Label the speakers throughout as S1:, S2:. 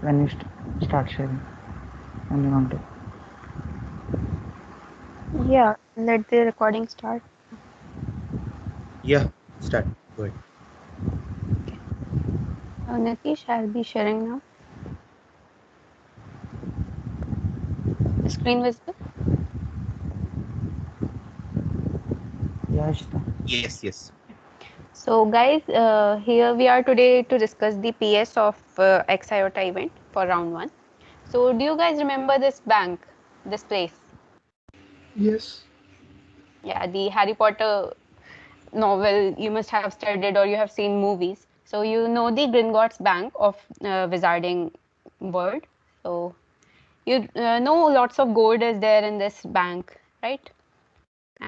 S1: when you start sharing, when you want to.
S2: Yeah, let the recording start.
S3: Yeah, start. Go ahead.
S2: Okay. Nitish, I'll be sharing now. Screen visible?
S1: Yeah, Ishita.
S3: Yes, yes.
S2: So, guys, here we are today to discuss the PS of XIOTA event for round one. So, do you guys remember this bank, this place?
S4: Yes.
S2: Yeah, the Harry Potter novel you must have studied or you have seen movies. So, you know the Gringotts Bank of Wizarding World. So, you know lots of gold is there in this bank, right?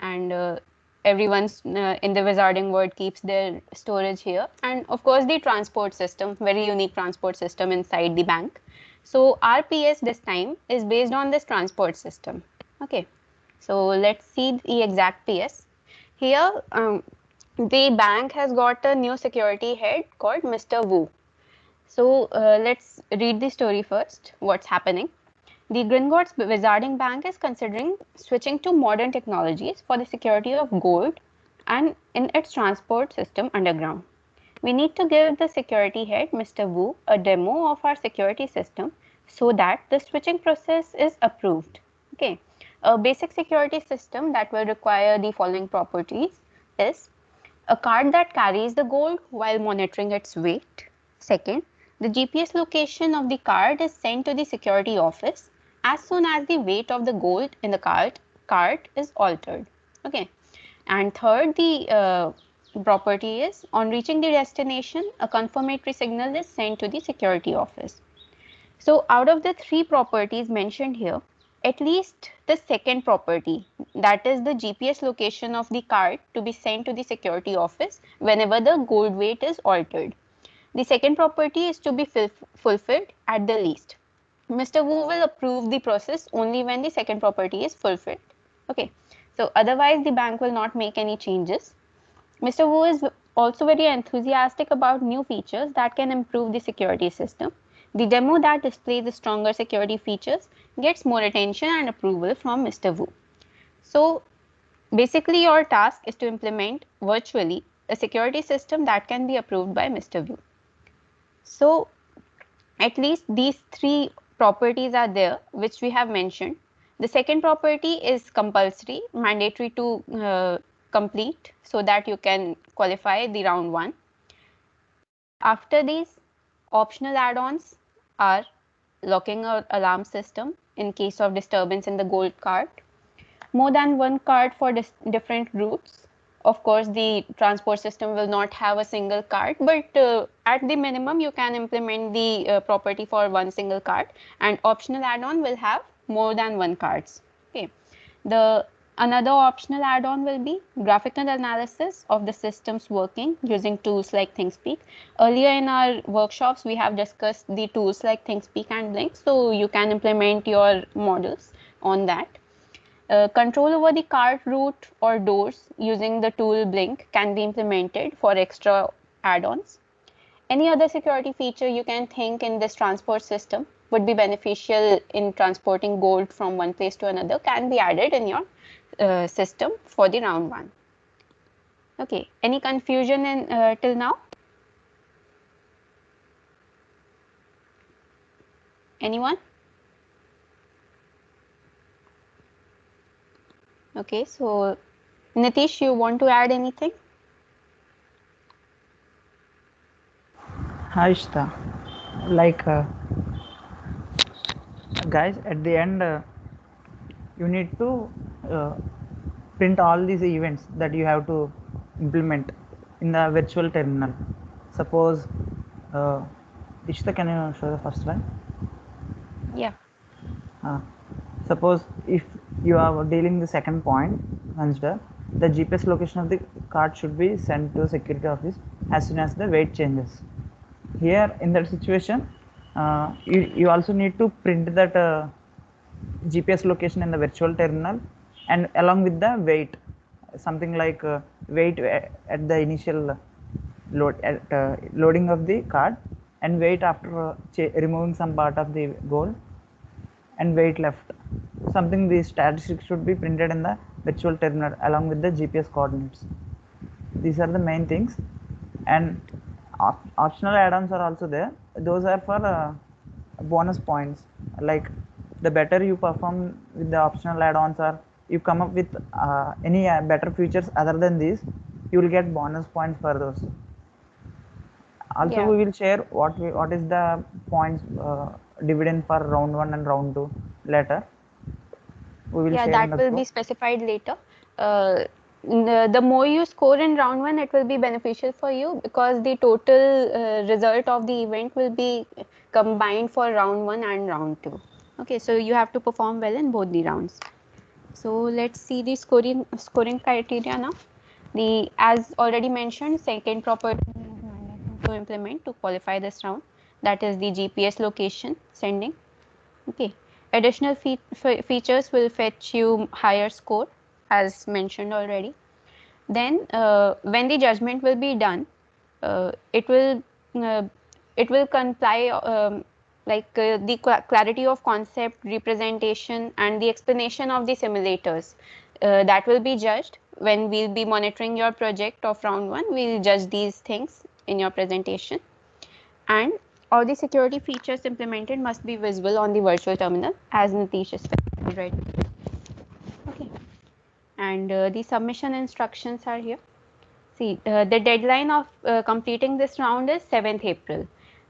S2: And everyone's in the wizarding world keeps their storage here, and of course the transport system, very unique transport system inside the bank. So our PS this time is based on this transport system. Okay, so let's see the exact PS here. The bank has got a new security head called Mr. Wu. So let's read the story first, what's happening. The Gringotts Wizarding Bank is considering switching to modern technologies for the security of gold and in its transport system underground. We need to give the security head, Mr. Wu, a demo of our security system so that the switching process is approved. Okay. A basic security system that will require the following properties is a card that carries the gold while monitoring its weight. Second, the GPS location of the card is sent to the security office as soon as the weight of the gold in the card is altered. Okay. And third, the property is on reaching the destination, a confirmatory signal is sent to the security office. So out of the three properties mentioned here, at least the second property, that is the GPS location of the card to be sent to the security office whenever the gold weight is altered. The second property is to be fulfilled at the least. Mr. Wu will approve the process only when the second property is fulfilled. Okay, so otherwise the bank will not make any changes. Mr. Wu is also very enthusiastic about new features that can improve the security system. The demo that displays the stronger security features gets more attention and approval from Mr. Wu. So basically your task is to implement virtually a security system that can be approved by Mr. Wu. So at least these three properties are there which we have mentioned. The second property is compulsory, mandatory to complete so that you can qualify the round one. After these, optional add-ons are locking or alarm system in case of disturbance in the gold card, more than one card for different routes. Of course, the transport system will not have a single card, but at the minimum, you can implement the property for one single card, and optional add-on will have more than one cards. Okay. The another optional add-on will be graphical analysis of the systems working using tools like ThinkSpeak. Earlier in our workshops, we have discussed the tools like ThinkSpeak and Blink, so you can implement your models on that. Control over the cart route or doors using the tool Blink can be implemented for extra add-ons. Any other security feature you can think in this transport system would be beneficial in transporting gold from one place to another can be added in your system for the round one. Okay, any confusion in till now? Anyone? Okay, so Nitish, you want to add anything?
S1: Hi, Ishita. Like, guys, at the end, you need to uh, print all these events that you have to implement in the virtual terminal. Suppose, uh, Ishita, can you show the first line?
S2: Yeah.
S1: Uh, Suppose if you are dealing the second point, consider the GPS location of the card should be sent to security office as soon as the weight changes. Here in that situation, you also need to print that GPS location in the virtual terminal and along with the weight, something like weight at the initial loading of the card, and wait after removing some part of the goal, and wait left. Something these statistics should be printed in the virtual terminal along with the GPS coordinates. These are the main things, and optional add-ons are also there. Those are for bonus points. Like the better you perform with the optional add-ons, or you come up with any better features other than these, you will get bonus points for those. Also,
S2: Yeah.
S1: we will share what is the points dividend for round 1 and round 2 later. We will
S2: Yeah,
S1: share in
S2: that
S1: the
S2: will
S1: group.
S2: be specified later. The more you score in round 1, it will be beneficial for you because the total result of the event will be combined for round 1 and round 2. Okay, so you have to perform well in both the rounds. So let's see the scoring criteria now. The as already mentioned, second property is mandatory to implement to qualify this round. That is the GPS location sending. Okay. Additional features will fetch you higher score, as mentioned already. Then, when the judgment will be done, uh, it will uh, it will comply the clarity of concept, representation, and the explanation of the simulators. That will be judged when we'll be monitoring your project of round 1. We'll judge these things in your presentation, and all the security features implemented must be visible on the virtual terminal, as Nitish has specified right. Okay, and the submission instructions are here. See, the deadline of completing this round is 7th April.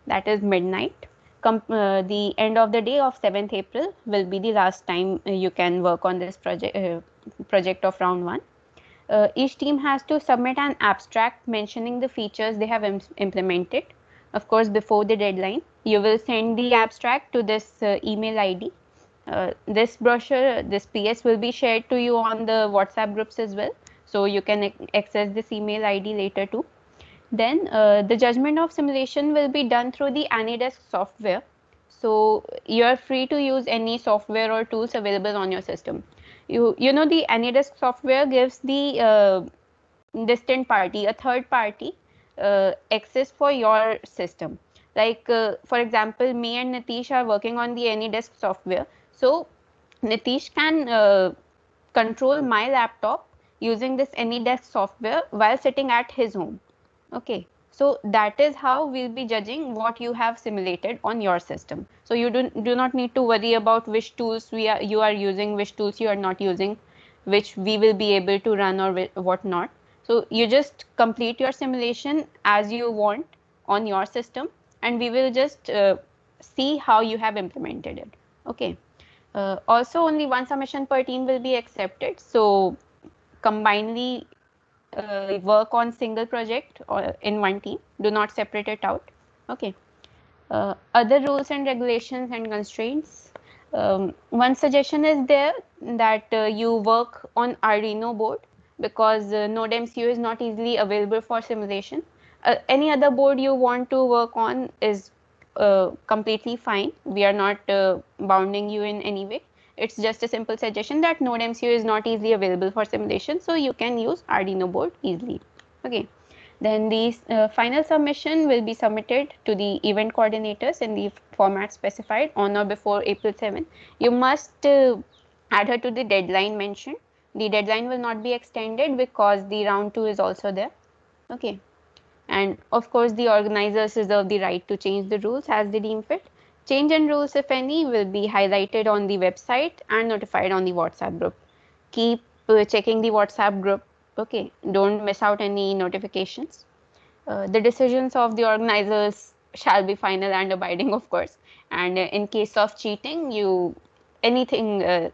S2: That is midnight. The end of the day of 7th April will be the last time you can work on this project of round 1. Each team has to submit an abstract mentioning the features they have implemented. Of course, before the deadline, you will send the abstract to this email ID. This brochure, this PS will be shared to you on the WhatsApp groups as well. So you can access this email ID later too. Then the judgment of simulation will be done through the AnyDesk software. So you are free to use any software or tools available on your system. You know the AnyDesk software gives the distant party, a third party, access for your system. Like for example, me and Nitish are working on the AnyDesk software. So Nitish can control my laptop using this AnyDesk software while sitting at his home. Okay, so that is how we'll be judging what you have simulated on your system. So you do not need to worry about which tools you are using, which tools you are not using, which we will be able to run or what not. So you just complete your simulation as you want on your system, and we will just see how you have implemented it. Okay. Also, only one submission per team will be accepted. So combinedly work on single project or in one team. Do not separate it out. Okay. Other rules and regulations and constraints. One suggestion is there that you work on Arduino board because NodeMCU is not easily available for simulation. Any other board you want to work on is completely fine. We are not bounding you in any way. It's just a simple suggestion that NodeMCU is not easily available for simulation, so you can use Arduino board easily. Okay. Then the final submission will be submitted to the event coordinators in the format specified on or before April 7. You must adhere to the deadline mentioned. The deadline will not be extended because the round 2 is also there. Okay. And of course, the organizers reserve the right to change the rules as they deem fit. Change in rules, if any, will be highlighted on the website and notified on the WhatsApp group. Keep checking the WhatsApp group. Okay, don't miss out any notifications. The decisions of the organizers shall be final and abiding, of course. And in case of cheating, anything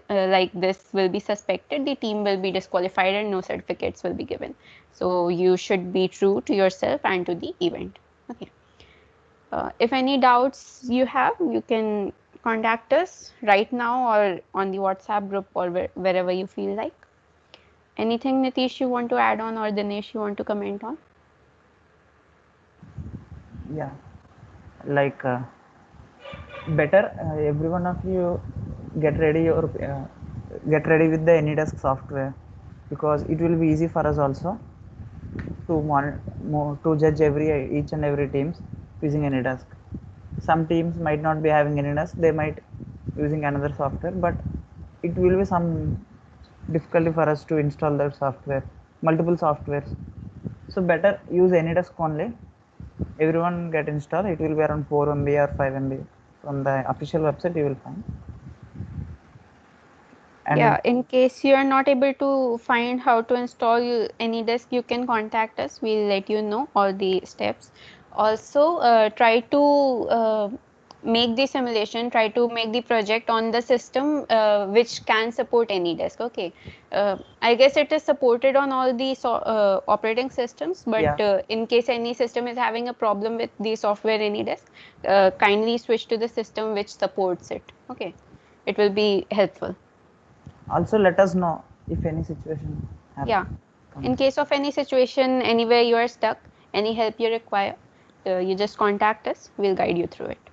S2: like this will be suspected, the team will be disqualified and no certificates will be given. So you should be true to yourself and to the event. Okay. If any doubts you have, you can contact us right now or on the WhatsApp group or wherever you feel like. Anything, Nitish, you want to add on, or Dinesh, you want to comment on?
S1: Yeah, like better every one of you get ready with the AnyDesk software, because it will be easy for us also to to judge each and every teams. using AnyDesk. Some teams might not be having AnyDesk, they might using another software, but it will be some difficulty for us to install that software, multiple softwares. So better use AnyDesk only. Everyone get installed. It will be around 4 MB or 5 MB from the official website. You will find. And
S2: Yeah, in case you are not able to find how to install AnyDesk, you can contact us. We'll let you know all the steps. Also, try to make the simulation, try to make the project on the system which can support AnyDesk. Okay. I guess it is supported on all the operating systems, but
S1: yeah,
S2: in case any system is having a problem with the software AnyDesk, kindly switch to the system which supports it. Okay. It will be helpful.
S1: also let us know if any situation
S2: Yeah.
S1: happens.
S2: In case of any situation, anywhere you are stuck, any help you require, you just contact us. We'll guide you through it.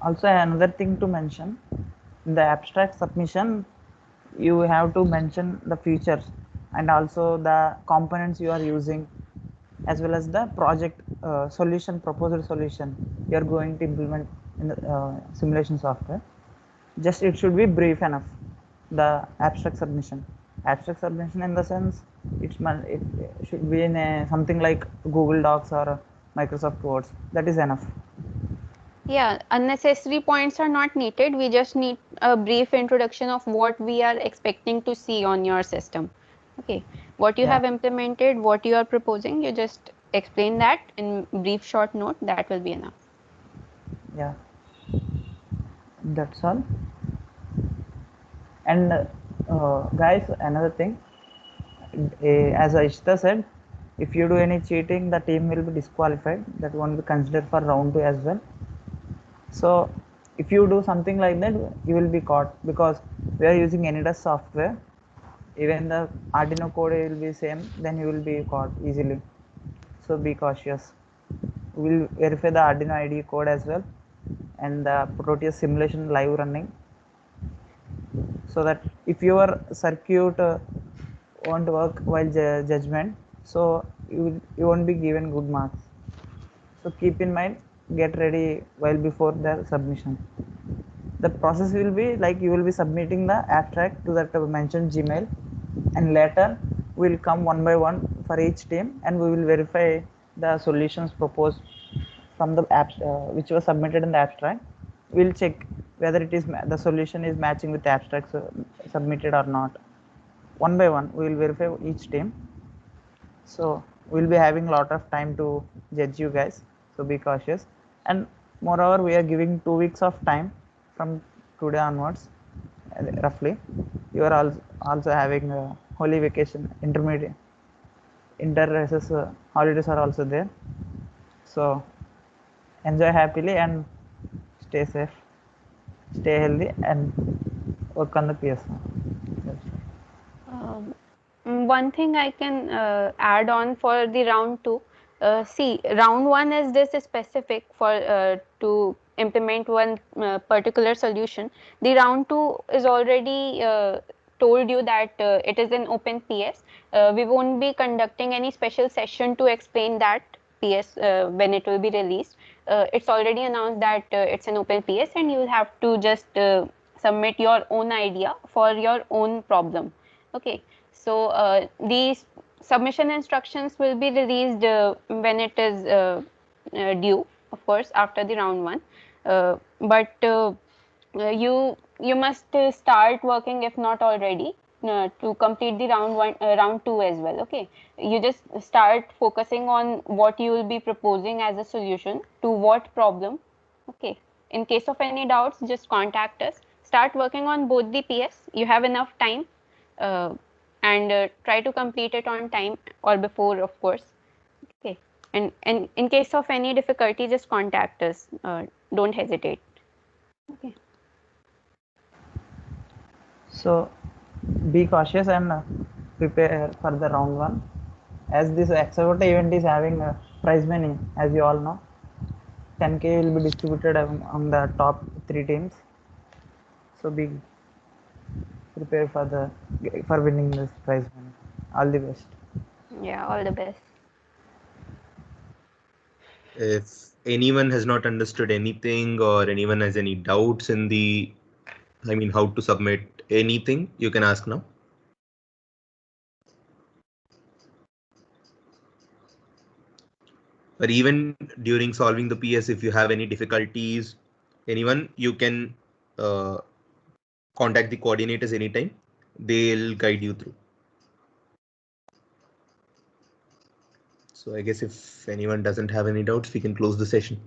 S1: Also another thing to mention, in the abstract submission you have to mention the features and also the components you are using, as well as the project solution, proposed solution you are going to implement in the simulation software. Just it should be brief enough, the abstract submission in the sense it should be in something like Google Docs or Microsoft Words. That is enough.
S2: Yeah, unnecessary points are not needed. We just need a brief introduction of what we are expecting to see on your system. Okay, what you
S1: Yeah,
S2: have implemented, what you are proposing, you just explain that in brief short note. That will be enough.
S1: yeah, that's all. And guys, another thing, as Ishita said, if you do any cheating, the team will be disqualified. That won't be considered for round 2 as well. So if you do something like that, you will be caught because we are using AnyDesk software. Even the Arduino code will be same, then you will be caught easily. So be cautious. We will verify the Arduino IDE code as well and the Proteus simulation live running, so that if your circuit won't work while judgment, so you won't be given good marks. So keep in mind, get ready while before the submission. The process will be like you will be submitting the abstract to that mentioned Gmail, and later we will come one by one for each team and we will verify the solutions proposed from the apps which was submitted in the abstract. We'll check whether it is the solution is matching with the abstracts submitted or not. One by one we will verify each team. So we'll be having a lot of time to judge you guys, so be cautious. And moreover, we are giving 2 weeks of time from today onwards, roughly. You are also having a holy vacation, intermediate inter recess holidays are also there. So enjoy happily and stay safe, stay healthy, and work on the PS.
S2: Um, One thing I can add on for the round two. See, round one is this specific for to implement one particular solution. The round two is already told you that it is an open PS. We won't be conducting any special session to explain that PS when it will be released. It's already announced that it's an open PS and you will have to just submit your own idea for your own problem. Okay, so these submission instructions will be released when it is due, of course, after the round one. But you must start working if not already to complete the round one, round two as well. Okay, you just start focusing on what you will be proposing as a solution to what problem. Okay, in case of any doubts, just contact us. Start working on both the PS. You have enough time uh, and try to complete it on time or before, of course. Okay, and in case of any difficulty, just contact us. Don't hesitate. Okay.
S1: So be cautious and prepare for the round one. As this Exavota event is having a prize money, as you all know, 10K will be distributed on the top 3 teams. So be prepared for winning this prize money. All the best.
S2: Yeah, all the best.
S3: If anyone has not understood anything or anyone has any doubts in the, I mean, how to submit anything, you can ask now. Or even during solving the PS, if you have any difficulties, anyone, you can contact the coordinators anytime. They'll guide you through. So I guess if anyone doesn't have any doubts, we can close the session.